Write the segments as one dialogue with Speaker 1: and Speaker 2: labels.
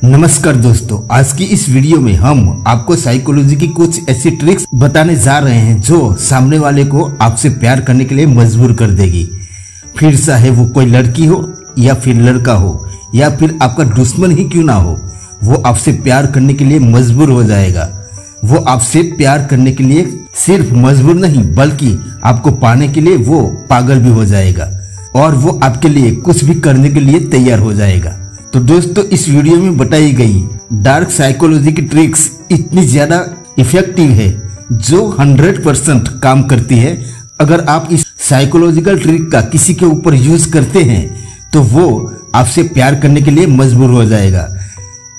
Speaker 1: नमस्कार दोस्तों, आज की इस वीडियो में हम आपको साइकोलॉजी की कुछ ऐसी ट्रिक्स बताने जा रहे हैं जो सामने वाले को आपसे प्यार करने के लिए मजबूर कर देगी। फिर चाहे वो कोई लड़की हो या फिर लड़का हो या फिर आपका दुश्मन ही क्यों ना हो, वो आपसे प्यार करने के लिए मजबूर हो जाएगा। वो आपसे प्यार करने के लिए सिर्फ मजबूर नहीं बल्कि आपको पाने के लिए वो पागल भी हो जाएगा और वो आपके लिए कुछ भी करने के लिए तैयार हो जाएगा। तो दोस्तों, इस वीडियो में बताई गई डार्क साइकोलॉजी की ट्रिक्स इतनी ज्यादा इफेक्टिव है जो 100% काम करती है। अगर आप इस साइकोलॉजिकल ट्रिक का किसी के ऊपर यूज करते हैं तो वो आपसे प्यार करने के लिए मजबूर हो जाएगा।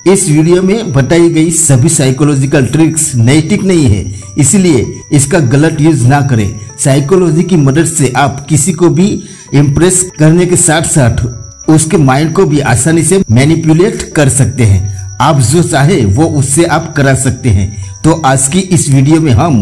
Speaker 1: इस वीडियो में बताई गई सभी साइकोलॉजिकल ट्रिक्स नैतिक नहीं है, इसलिए इसका गलत यूज ना करें। साइकोलॉजी की मदद से आप किसी को भी इम्प्रेस करने के साथ साथ उसके माइंड को भी आसानी से मैनिपुलेट कर सकते हैं। आप जो चाहे वो उससे आप करा सकते हैं। तो आज की इस वीडियो में हम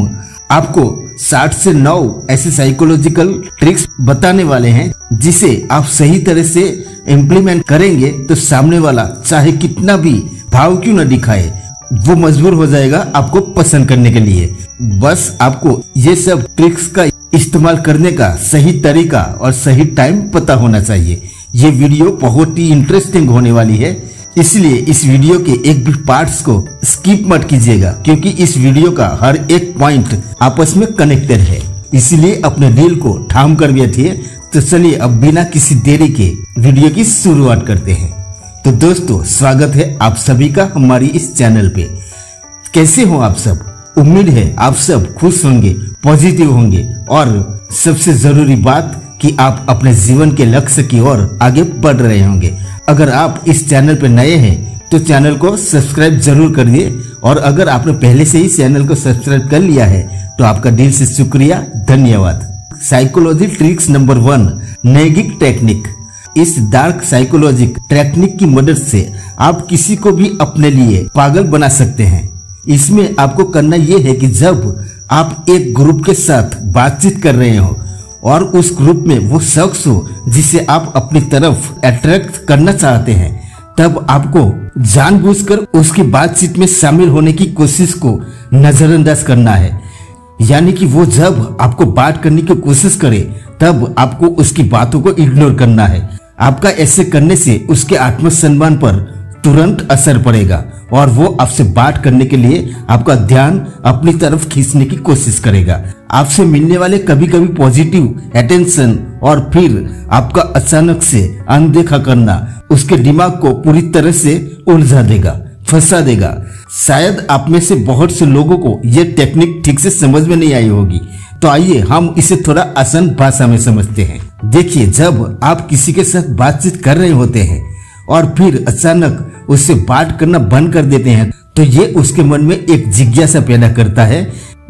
Speaker 1: आपको 7 से 9 ऐसे साइकोलॉजिकल ट्रिक्स बताने वाले हैं जिसे आप सही तरह से इम्प्लीमेंट करेंगे तो सामने वाला चाहे कितना भी भाव क्यों न दिखाए, वो मजबूर हो जाएगा आपको पसंद करने के लिए। बस आपको ये सब ट्रिक्स का इस्तेमाल करने का सही तरीका और सही टाइम पता होना चाहिए। ये वीडियो बहुत ही इंटरेस्टिंग होने वाली है, इसलिए इस वीडियो के एक भी पार्ट्स को स्किप मत कीजिएगा क्योंकि इस वीडियो का हर एक पॉइंट आपस में कनेक्टेड है। इसलिए अपने दिल को थाम कर बैठिए। तो चलिए अब बिना किसी देरी के वीडियो की शुरुआत करते हैं। तो दोस्तों, स्वागत है आप सभी का हमारी इस चैनल पे। कैसे हो आप सब? उम्मीद है आप सब खुश होंगे, पॉजिटिव होंगे और सबसे जरूरी बात कि आप अपने जीवन के लक्ष्य की ओर आगे बढ़ रहे होंगे। अगर आप इस चैनल पर नए हैं तो चैनल को सब्सक्राइब जरूर करिए और अगर आपने पहले से ही चैनल को सब्सक्राइब कर लिया है तो आपका दिल से शुक्रिया, धन्यवाद। Psychology tricks number 1, nagging technique. इस डार्क साइकोलॉजिक टेक्निक की मदद से आप किसी को भी अपने लिए पागल बना सकते हैं। इसमें आपको करना यह है कि जब आप एक ग्रुप के साथ बातचीत कर रहे हो और उस ग्रुप में वो शख्स हो जिसे आप अपनी तरफ अट्रैक्ट करना चाहते हैं, तब आपको जानबूझकर उसकी बातचीत में शामिल होने की कोशिश को नजरअंदाज करना है। यानी कि वो जब आपको बात करने की कोशिश करे तब आपको उसकी बातों को इग्नोर करना है। आपका ऐसे करने से उसके आत्मसम्मान पर तुरंत असर पड़ेगा और वो आपसे बात करने के लिए आपका ध्यान अपनी तरफ खींचने की कोशिश करेगा। आपसे मिलने वाले कभी कभी पॉजिटिव अटेंशन और फिर आपका अचानक से अनदेखा करना उसके दिमाग को पूरी तरह से उलझा देगा, फंसा देगा। शायद आप में से बहुत से लोगों को ये टेक्निक ठीक से समझ में नहीं आई होगी, तो आइए हम इसे थोड़ा आसान भाषा में समझते हैं। देखिए, जब आप किसी के साथ बातचीत कर रहे होते हैं और फिर अचानक उससे बात करना बंद कर देते हैं तो ये उसके मन में एक जिज्ञासा पैदा करता है।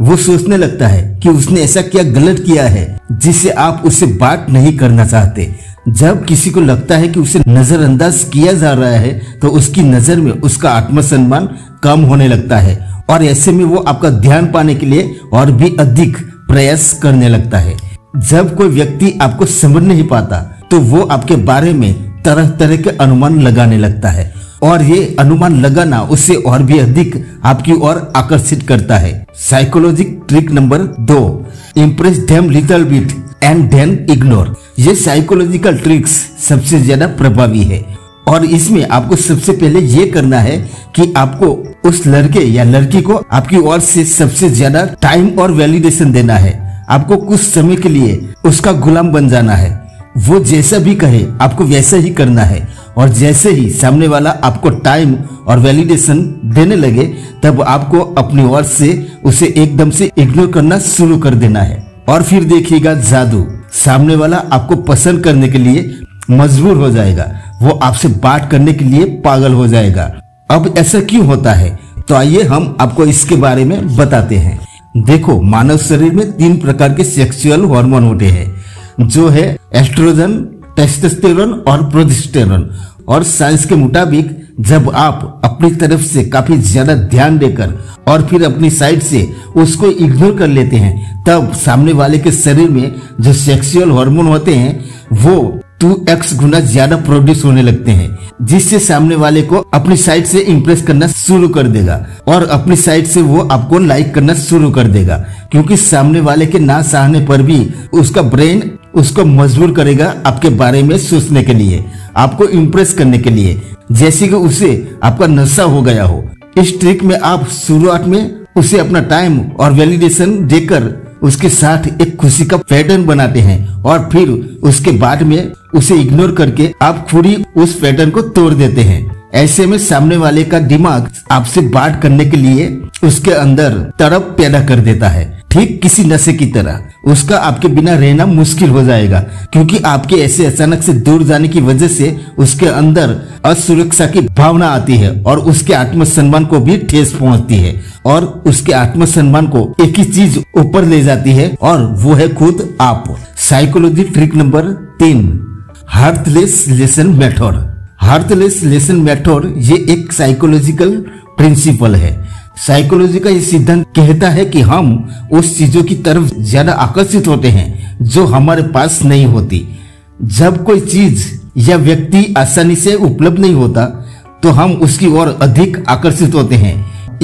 Speaker 1: वो सोचने लगता है कि उसने ऐसा क्या गलत किया है जिससे आप उससे बात नहीं करना चाहते। जब किसी को लगता है कि उसे नजरअंदाज किया जा रहा है तो उसकी नजर में उसका आत्मसम्मान कम होने लगता है और ऐसे में वो आपका ध्यान पाने के लिए और भी अधिक प्रयास करने लगता है। जब कोई व्यक्ति आपको समझ नहीं पाता तो वो आपके बारे में तरह तरह के अनुमान लगाने लगता है और ये अनुमान लगाना उसे और भी अधिक आपकी ओर आकर्षित करता है। Psychologic trick number 2, impress them little bit and then ignore. ये साइकोलॉजिकल ट्रिक्स सबसे ज्यादा प्रभावी है और इसमें आपको सबसे पहले ये करना है कि आपको उस लड़के या लड़की को आपकी ओर से सबसे ज्यादा टाइम और वैलिडेशन देना है। आपको कुछ समय के लिए उसका गुलाम बन जाना है। वो जैसा भी कहे आपको वैसा ही करना है और जैसे ही सामने वाला आपको टाइम और वैलिडेशन देने लगे तब आपको अपनी ओर से उसे एकदम से इग्नोर करना शुरू कर देना है और फिर देखिएगा जादू, सामने वाला आपको पसंद करने के लिए मजबूर हो जाएगा। वो आपसे बात करने के लिए पागल हो जाएगा। अब ऐसा क्यों होता है, तो आइए हम आपको इसके बारे में बताते हैं। देखो, मानव शरीर में 3 प्रकार के सेक्सुअल हार्मोन होते हैं जो है एस्ट्रोजन, टेस्टोस्टेरोन और प्रोजेस्टेरोन। और साइंस के मुताबिक जब आप अपनी तरफ से काफी ज्यादा ध्यान देकर और फिर अपनी साइड से उसको इग्नोर कर लेते हैं तब सामने वाले के शरीर में जो सेक्सुअल हार्मोन होते हैं वो 2x गुना ज्यादा प्रोड्यूस होने लगते हैं, जिससे सामने वाले को अपनी साइड से इम्प्रेस करना शुरू कर देगा और अपनी साइड से वो आपको लाइक करना शुरू कर देगा, क्योंकि सामने वाले के ना चाहने पर भी उसका ब्रेन उसको मजबूर करेगा आपके बारे में सोचने के लिए, आपको इम्प्रेस करने के लिए, जैसे कि उसे आपका नशा हो गया हो। इस ट्रिक में आप शुरुआत में उसे अपना टाइम और वैलिडेशन देकर उसके साथ एक खुशी का पैटर्न बनाते हैं और फिर उसके बाद में उसे इग्नोर करके आप खुद ही उस पैटर्न को तोड़ देते हैं। ऐसे में सामने वाले का दिमाग आपसे बात करने के लिए उसके अंदर तड़प पैदा कर देता है, ठीक किसी नशे की तरह। उसका आपके बिना रहना मुश्किल हो जाएगा, क्योंकि आपके ऐसे अचानक से दूर जाने की वजह से उसके अंदर असुरक्षा की भावना आती है और उसके आत्मसम्मान को भी ठेस पहुंचती है और उसके आत्मसम्मान को एक ही चीज ऊपर ले जाती है और वो है खुद आप। Psychology trick number 3, heartless lesson method. Heartless lesson method ये एक साइकोलॉजिकल प्रिंसिपल है। साइकोलॉजी का ये सिद्धांत कहता है कि हम उस चीजों की तरफ ज्यादा आकर्षित होते हैं जो हमारे पास नहीं होती। जब कोई चीज या व्यक्ति आसानी से उपलब्ध नहीं होता तो हम उसकी ओर अधिक आकर्षित होते हैं।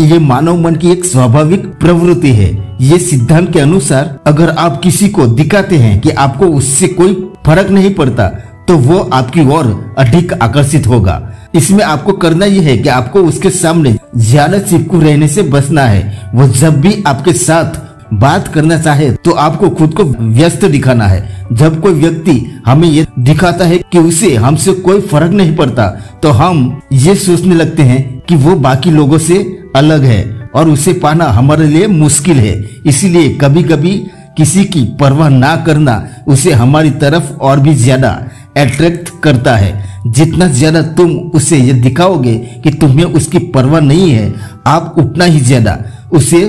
Speaker 1: ये मानव मन की एक स्वाभाविक प्रवृत्ति है। ये सिद्धांत के अनुसार अगर आप किसी को दिखाते हैं कि आपको उससे कोई फर्क नहीं पड़ता तो वो आपकी ओर अधिक आकर्षित होगा। इसमें आपको करना यह है कि आपको उसके सामने ज्यादा चिपकू रहने से बचना है। वो जब भी आपके साथ बात करना चाहे तो आपको खुद को व्यस्त दिखाना है। जब कोई व्यक्ति हमें ये दिखाता है कि उसे हमसे कोई फर्क नहीं पड़ता तो हम ये सोचने लगते हैं कि वो बाकी लोगों से अलग है और उसे पाना हमारे लिए मुश्किल है। इसीलिए कभी कभी किसी की परवाह ना करना उसे हमारी तरफ और भी ज्यादा अट्रैक्ट करता है। जितना ज्यादा तुम उसे ये दिखाओगे कि तुम्हें उसकी परवाह नहीं है, आप उतना ही ज्यादा उसे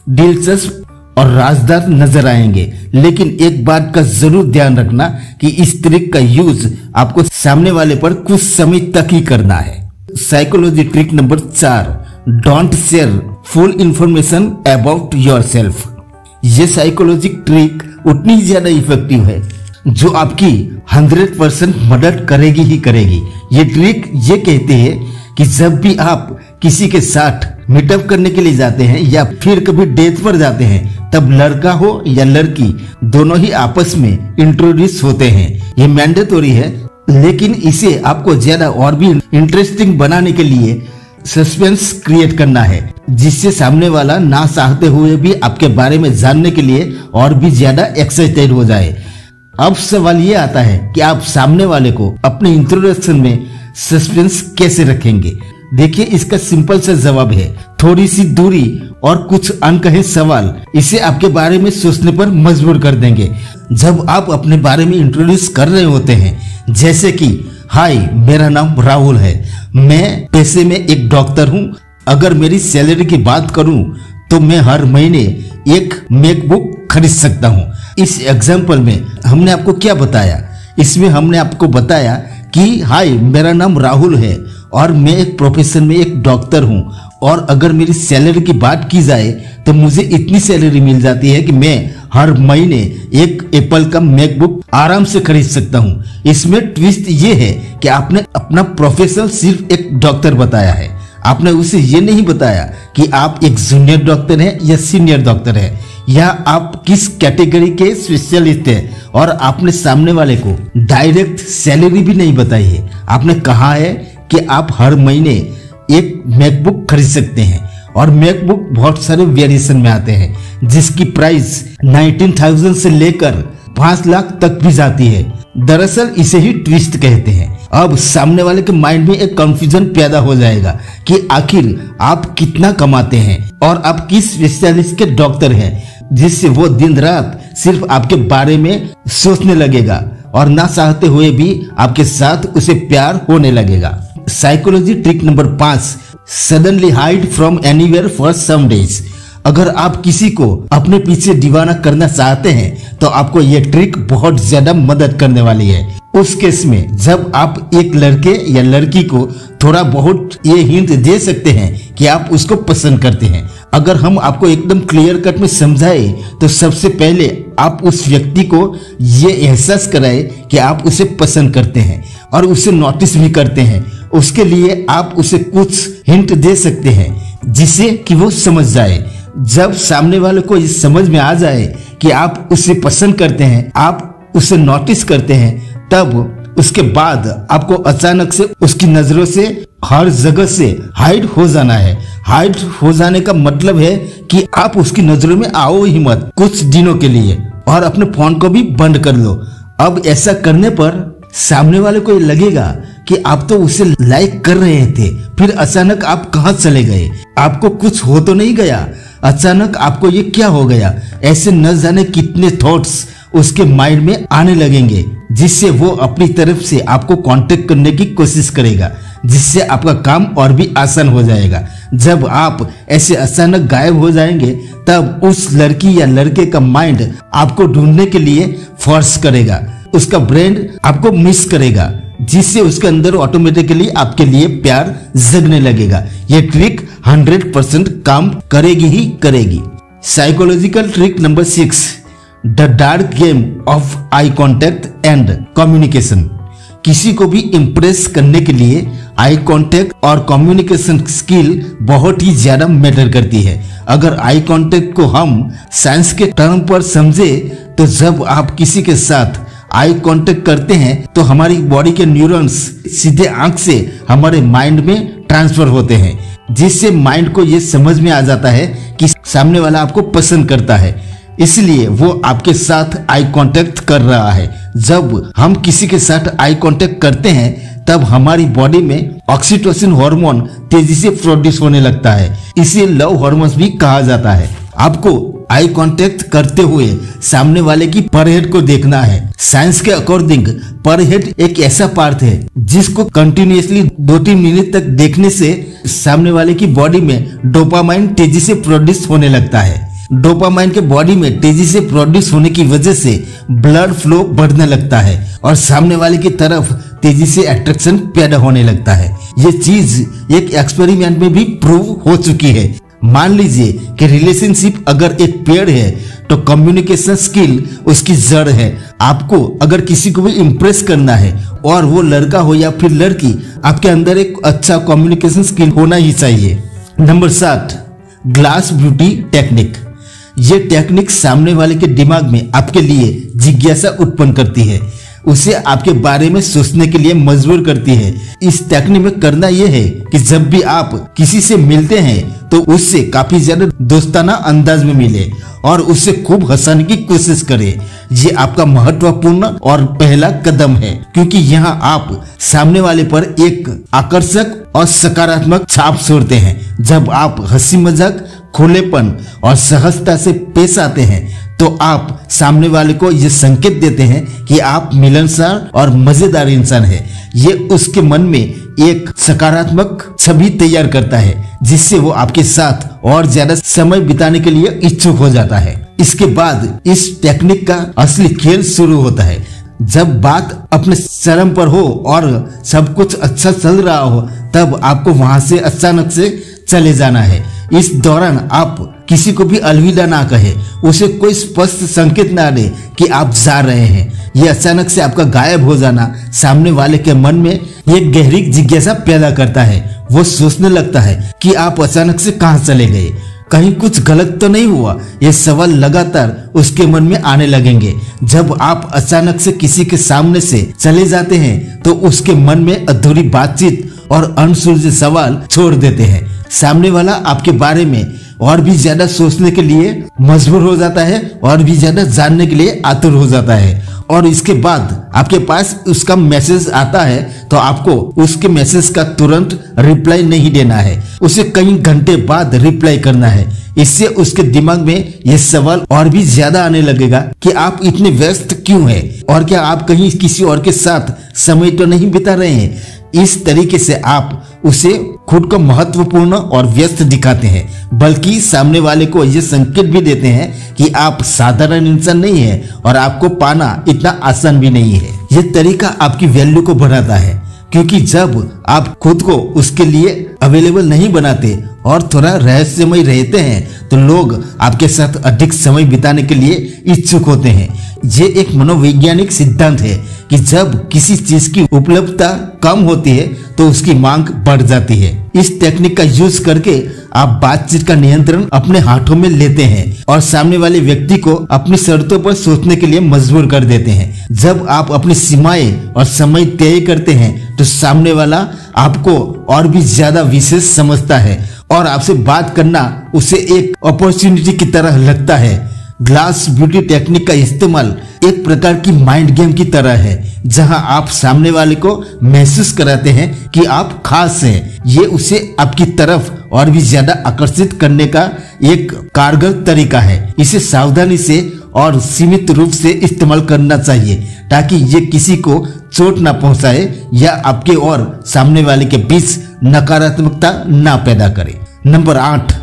Speaker 1: दिलचस्प और राजदार नजर आएंगे। लेकिन एक बात का जरूर ध्यान रखना कि इस ट्रिक का यूज आपको सामने वाले पर कुछ समय तक ही करना है। Psychology trick number 4, don't share full information about yourself. ये साइकोलॉजिक ट्रिक उतनी ज्यादा इफेक्टिव है जो आपकी 100% मदद करेगी ही करेगी। ये ट्रिक ये कहते हैं कि जब भी आप किसी के साथ मीटअप करने के लिए जाते हैं या फिर कभी डेट पर जाते हैं, तब लड़का हो या लड़की दोनों ही आपस में इंट्रोड्यूस होते हैं। ये मैंडेटरी है, लेकिन इसे आपको ज्यादा और भी इंटरेस्टिंग बनाने के लिए सस्पेंस क्रिएट करना है, जिससे सामने वाला ना चाहते हुए भी आपके बारे में जानने के लिए और भी ज्यादा एक्साइटेड हो जाए। अब सवाल ये आता है कि आप सामने वाले को अपने इंट्रोडक्शन में सस्पेंस कैसे रखेंगे। देखिए, इसका सिंपल सा जवाब है थोड़ी सी दूरी और कुछ अनकहे सवाल इसे आपके बारे में सोचने पर मजबूर कर देंगे। जब आप अपने बारे में इंट्रोड्यूस कर रहे होते हैं, जैसे कि हाय मेरा नाम राहुल है, मैं पेशे में एक डॉक्टर हूँ, अगर मेरी सैलरी की बात करूँ तो मैं हर महीने एक मैकबुक खरीद सकता हूँ। इस एग्जाम्पल में हमने आपको क्या बताया? इसमें हमने आपको बताया कि हाय मेरा नाम राहुल है और मैं एक प्रोफेशन में एक डॉक्टर हूँ, और अगर मेरी सैलरी की बात की जाए तो मुझे इतनी सैलरी मिल जाती है कि मैं हर महीने एक एप्पल का मैकबुक आराम से खरीद सकता हूँ। इसमें ट्विस्ट ये है कि आपने अपना प्रोफेशन सिर्फ एक डॉक्टर बताया है। आपने उसे ये नहीं बताया कि आप एक जूनियर डॉक्टर हैं या सीनियर डॉक्टर हैं, या आप किस कैटेगरी के स्पेशलिस्ट हैं, और आपने सामने वाले को डायरेक्ट सैलरी भी नहीं बताई है। आपने कहा है कि आप हर महीने एक मैकबुक खरीद सकते हैं, और मैकबुक बहुत सारे वेरिएशन में आते हैं जिसकी प्राइस 19,000 से लेकर 5 लाख तक भी जाती है। दरअसल इसे ही ट्विस्ट कहते हैं। अब सामने वाले के माइंड में एक कंफ्यूजन पैदा हो जाएगा कि आखिर आप कितना कमाते हैं और आप किस स्पेशलिस्ट के डॉक्टर हैं, जिससे वो दिन रात सिर्फ आपके बारे में सोचने लगेगा और ना चाहते हुए भी आपके साथ उसे प्यार होने लगेगा। Psychology trick number 5, suddenly hide from anywhere for some days. अगर आप किसी को अपने पीछे दीवाना करना चाहते हैं तो आपको ये ट्रिक बहुत ज्यादा मदद करने वाली है। उस केस में जब आप एक लड़के या लड़की को थोड़ा बहुत ये हिंट दे सकते हैं कि आप उसको पसंद करते हैं। अगर हम आपको एकदम क्लियर कट में समझाए तो सबसे पहले आप उस व्यक्ति को ये एहसास कराए कि आप उसे पसंद करते हैं और उसे नोटिस भी करते हैं। उसके लिए आप उसे कुछ हिंट दे सकते हैं जिससे कि वो समझ जाए। जब सामने वाले को ये समझ में आ जाए कि आप उसे पसंद करते हैं, आप उसे नोटिस करते हैं, तब उसके बाद आपको अचानक से उसकी नजरों से हर जगह से हाइड हो जाना है। हाइड हो जाने का मतलब है कि आप उसकी नजरों में आओ ही मत कुछ दिनों के लिए, और अपने फोन को भी बंद कर लो। अब ऐसा करने पर सामने वाले को ये लगेगा कि आप तो उसे लाइक कर रहे थे, फिर अचानक आप कहाँ चले गए, आपको कुछ हो तो नहीं गया, अचानक आपको ये क्या हो गया। ऐसे न जाने कितने थॉट्स उसके माइंड में आने लगेंगे, जिससे वो अपनी तरफ से आपको कांटेक्ट करने की कोशिश करेगा, जिससे आपका काम और भी आसान हो जाएगा। जब आप ऐसे अचानक गायब हो जाएंगे तब उस लड़की या लड़के का माइंड आपको ढूंढने के लिए फोर्स करेगा, उसका ब्रेन आपको मिस करेगा, जिससे उसके अंदर ऑटोमेटिकली आपके लिए प्यार जगने लगेगा। ये ट्रिक 100% काम करेगी ही करेगी। Psychological trick number 6, the dark game of eye contact and communication. किसी को भी इम्प्रेस करने के लिए आई कांटेक्ट और कम्युनिकेशन स्किल बहुत ही ज्यादा मैटर करती है। अगर आई कांटेक्ट को हम साइंस के टर्म पर समझे तो जब आप किसी के साथ आई कांटेक्ट करते हैं तो हमारी बॉडी के न्यूरॉन्स सीधे आंख से हमारे माइंड में ट्रांसफर होते हैं, जिससे माइंड को ये समझ में आ जाता है कि सामने वाला आपको पसंद करता है, इसलिए वो आपके साथ आई कांटेक्ट कर रहा है। जब हम किसी के साथ आई कांटेक्ट करते हैं तब हमारी बॉडी में ऑक्सीटोसिन हार्मोन तेजी से प्रोड्यूस होने लगता है, इसे लव हार्मोन्स भी कहा जाता है। आपको आई कांटेक्ट करते हुए सामने वाले की पर हेड को देखना है। साइंस के अकॉर्डिंग पर हेड एक ऐसा पार्ट है जिसको कंटिन्यूअसली 2-3 मिनट तक देखने से सामने वाले की बॉडी में डोपामाइन तेजी से प्रोड्यूस होने लगता है। डोपामाइन के बॉडी में तेजी से प्रोड्यूस होने की वजह से ब्लड फ्लो बढ़ने लगता है और सामने वाले की तरफ तेजी से अट्रैक्शन पैदा होने लगता है। ये चीज एक एक्सपेरिमेंट में भी प्रूव हो चुकी है। मान लीजिए कि रिलेशनशिप अगर एक पेड़ है तो कम्युनिकेशन स्किल उसकी जड़ है। आपको अगर किसी को भी इम्प्रेस करना है और वो लड़का हो या फिर लड़की, आपके अंदर एक अच्छा कम्युनिकेशन स्किल होना ही चाहिए। Number 7, glass beauty technique. ये टेक्निक सामने वाले के दिमाग में आपके लिए जिज्ञासा उत्पन्न करती है, उसे आपके बारे में सोचने के लिए मजबूर करती है। इस टेक्निक में करना यह है कि जब भी आप किसी से मिलते हैं तो उससे काफी ज्यादा दोस्ताना अंदाज में मिले और उससे खूब हंसाने की कोशिश करें। ये आपका महत्वपूर्ण और पहला कदम है, क्योंकि यहाँ आप सामने वाले पर एक आकर्षक और सकारात्मक छाप छोड़ते हैं। जब आप हंसी मजाक, खुलेपन और सहजता से पेश आते हैं तो आप सामने वाले को ये संकेत देते हैं कि आप मिलनसार और मजेदार इंसान हैं। ये उसके मन में एक सकारात्मक छवि तैयार करता है, जिससे वो आपके साथ और ज्यादा समय बिताने के लिए इच्छुक हो जाता है। इसके बाद इस टेक्निक का असली खेल शुरू होता है। जब बात अपने चरम पर हो और सब कुछ अच्छा चल रहा हो तब आपको वहां से अचानक से चले जाना है। इस दौरान आप किसी को भी अलविदा ना कहे, उसे कोई स्पष्ट संकेत ना दे कि आप जा रहे हैं। ये अचानक से आपका गायब हो जाना सामने वाले के मन में एक गहरी जिज्ञासा पैदा करता है। वो सोचने लगता है कि आप अचानक से कहाँ चले गए, कहीं कुछ गलत तो नहीं हुआ। ये सवाल लगातार उसके मन में आने लगेंगे। जब आप अचानक से किसी के सामने से चले जाते हैं तो उसके मन में अधूरी बातचीत और अनसुलझे सवाल छोड़ देते हैं। सामने वाला आपके बारे में और भी ज्यादा सोचने के लिए मजबूर हो जाता है और भी ज्यादा जानने के लिए आतुर हो जाता है। और इसके बाद आपके पास उसका मैसेज आता है तो आपको उसके मैसेज का तुरंत रिप्लाई नहीं देना है, उसे कई घंटे बाद रिप्लाई करना है। इससे उसके दिमाग में ये सवाल और भी ज्यादा आने लगेगा कि आप इतने व्यस्त क्यों हैं और क्या आप कहीं किसी और के साथ समय तो नहीं बिता रहे हैं। इस तरीके से आप उसे खुद को महत्वपूर्ण और व्यस्त दिखाते हैं, बल्कि सामने वाले को यह संकेत भी देते हैं कि आप साधारण इंसान नहीं है और आपको पाना इतना आसान भी नहीं है। ये तरीका आपकी वैल्यू को बढ़ाता है, क्योंकि जब आप खुद को उसके लिए अवेलेबल नहीं बनाते और थोड़ा रहस्यमय रहते हैं तो लोग आपके साथ अधिक समय बिताने के लिए इच्छुक होते हैं। ये एक मनोवैज्ञानिक सिद्धांत है कि जब किसी चीज की उपलब्धता कम होती है तो उसकी मांग बढ़ जाती है। इस टेक्निक का यूज करके आप बातचीत का नियंत्रण अपने हाथों में लेते हैं और सामने वाले व्यक्ति को अपनी शर्तों पर सोचने के लिए मजबूर कर देते हैं। जब आप अपनी सीमाएं और समय तय करते हैं तो सामने वाला आपको और भी ज्यादा विशेष समझता है और आपसे बात करना उसे एक अपॉर्चुनिटी की तरह लगता है। ग्लास ब्यूटी टेक्निक का इस्तेमाल एक प्रकार की माइंड गेम की तरह है, जहां आप सामने वाले को महसूस कराते हैं कि आप खास हैं। ये उसे आपकी तरफ और भी ज्यादा आकर्षित करने का एक कारगर तरीका है। इसे सावधानी से और सीमित रूप से इस्तेमाल करना चाहिए ताकि ये किसी को चोट ना पहुंचाए या आपके और सामने वाले के बीच नकारात्मकता ना पैदा करे। Number 8,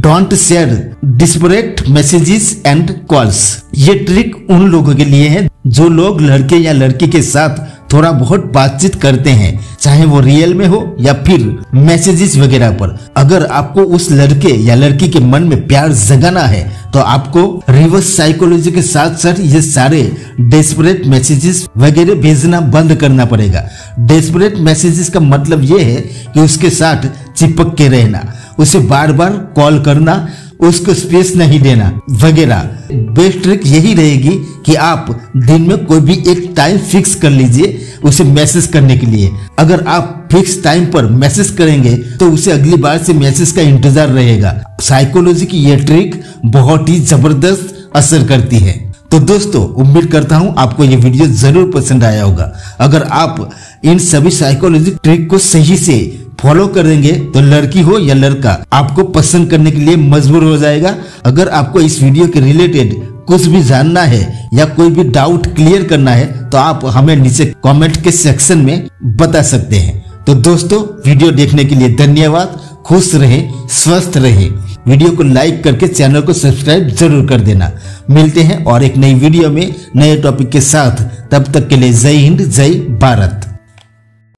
Speaker 1: don't share desperate messages and calls. ये ट्रिक उन लोगों के लिए है जो लोग लड़के या लड़की के साथ थोड़ा बहुत बातचीत करते हैं, चाहे वो रियल में हो या फिर मैसेजेस वगैरह पर। अगर आपको उस लड़के या लड़की के मन में प्यार जगाना है तो आपको रिवर्स साइकोलॉजी के साथ साथ ये सारे डेस्परेट मैसेजेस वगैरह भेजना बंद करना पड़ेगा। डेस्परेट मैसेजेस का मतलब ये है कि उसके साथ चिपक के रहना, उसे बार बार कॉल करना, उसको स्पेस नहीं देना वगैरह। बेस्ट ट्रिक यही रहेगी कि आप दिन में कोई भी एक टाइम फिक्स कर लीजिए उसे मैसेज करने के लिए। अगर आप फिक्स टाइम पर मैसेज करेंगे तो उसे अगली बार से मैसेज का इंतजार रहेगा। साइकोलॉजी की यह ट्रिक बहुत ही जबरदस्त असर करती है। तो दोस्तों, उम्मीद करता हूं आपको ये वीडियो जरूर पसंद आया होगा। अगर आप इन सभी साइकोलॉजी ट्रिक को सही से फॉलो करेंगे तो लड़की हो या लड़का आपको पसंद करने के लिए मजबूर हो जाएगा। अगर आपको इस वीडियो के रिलेटेड कुछ भी जानना है या कोई भी डाउट क्लियर करना है तो आप हमें नीचे कमेंट के सेक्शन में बता सकते हैं। तो दोस्तों, वीडियो देखने के लिए धन्यवाद। खुश रहे, स्वस्थ रहे। वीडियो को लाइक करके चैनल को सब्सक्राइब जरूर कर देना। मिलते हैं और एक नई वीडियो में नए टॉपिक के साथ। तब तक के लिए जय हिंद, जय भारत।